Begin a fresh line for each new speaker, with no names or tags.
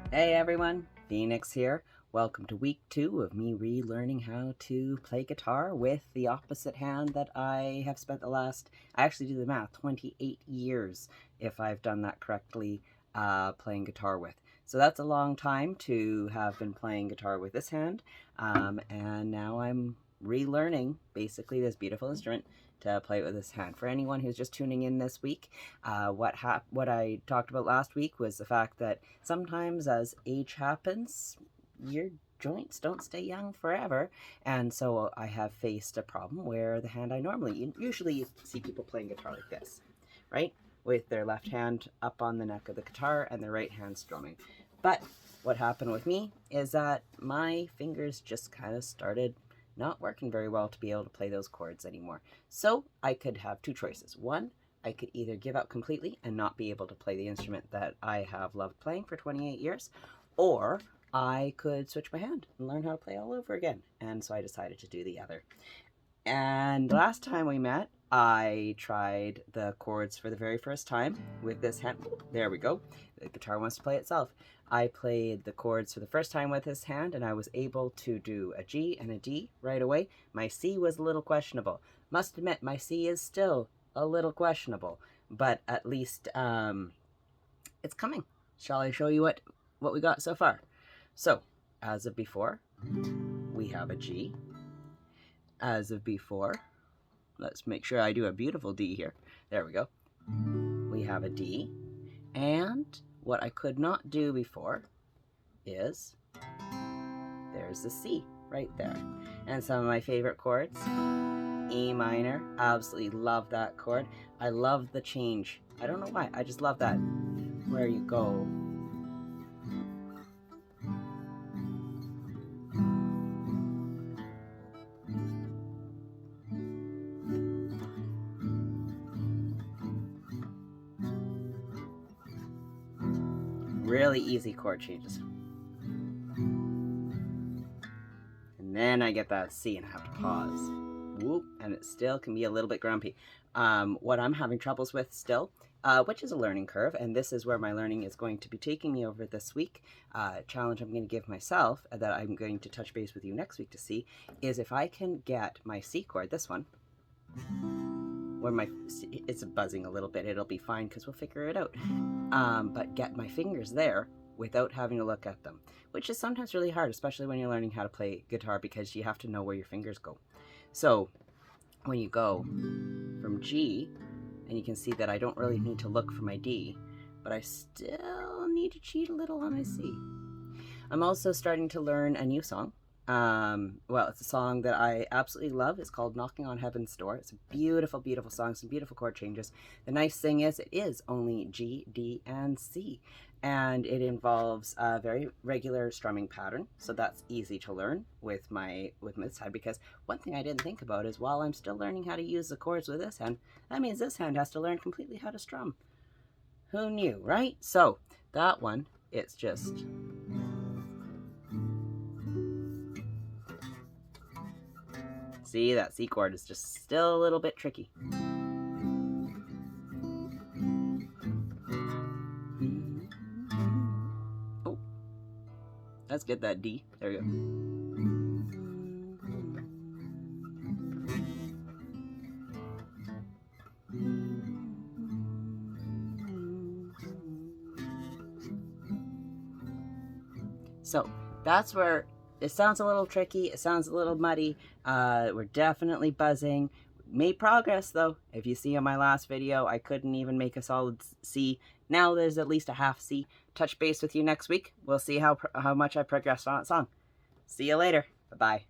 Hey everyone, Phoenix here. Welcome to week 2 of me relearning how to play guitar with the opposite hand that I have spent I actually do the math, 28 years if I've done that correctly, playing guitar with. So that's a long time to have been playing guitar with this hand, and now I'm relearning basically this beautiful instrument to play it with this hand. For anyone who's just tuning in this week, what I talked about last week was the fact that sometimes as age happens, your joints don't stay young forever, and so I have faced a problem where the hand I usually see people playing guitar like this, right? With their left hand up on the neck of the guitar and their right hand strumming. But what happened with me is that my fingers just kind of started not working very well to be able to play those chords anymore. So I could have two choices. One, I could either give up completely and not be able to play the instrument that I have loved playing for 28 years, or I could switch my hand and learn how to play all over again. And so I decided to do the other. And last time we met, I tried the chords for the very first time with this hand. There we go. The guitar wants to play itself. I played the chords for the first time with this hand, and I was able to do a G and a D right away. My C was a little questionable. Must admit, my C is still a little questionable, but at least it's coming. Shall I show you what we got so far? So, as of before, we have a G. As of before, let's make sure I do a beautiful D here. There we go. We have a D, and what I could not do before is there's the C right there. And some of my favorite chords, E minor, absolutely love that chord. I love the change. I don't know why, I just love that. Where you go. Really easy chord changes. And then I get that C and I have to pause. Whoop, and it still can be a little bit grumpy. What I'm having troubles with still, which is a learning curve, and this is where my learning is going to be taking me over this week, challenge I'm going to give myself that I'm going to touch base with you next week to see, is if I can get my C chord, this one, where it's buzzing a little bit, it'll be fine because we'll figure it out, but get my fingers there without having to look at them, which is sometimes really hard, especially when you're learning how to play guitar, because you have to know where your fingers go. So when you go from G, and you can see that I don't really need to look for my D, but I still need to cheat a little on my C. I'm also starting to learn a new song. Well, it's a song that I absolutely love. It's called Knocking on Heaven's Door. It's a beautiful, beautiful song, some beautiful chord changes. The nice thing is it is only G, D, and C, and it involves a very regular strumming pattern, so that's easy to learn with this hand, because one thing I didn't think about is while I'm still learning how to use the chords with this hand, that means this hand has to learn completely how to strum. Who knew, right? So that one, it's just... See, that C chord is just still a little bit tricky. Oh, let's get that D. There we go. So that's where it sounds a little tricky, it sounds a little muddy, we're definitely buzzing. Made progress though. If you see on my last video, I couldn't even make a solid C. Now there's at least a half C. Touch base with you next week. We'll see how much I progressed on that song. See you later. Bye-bye.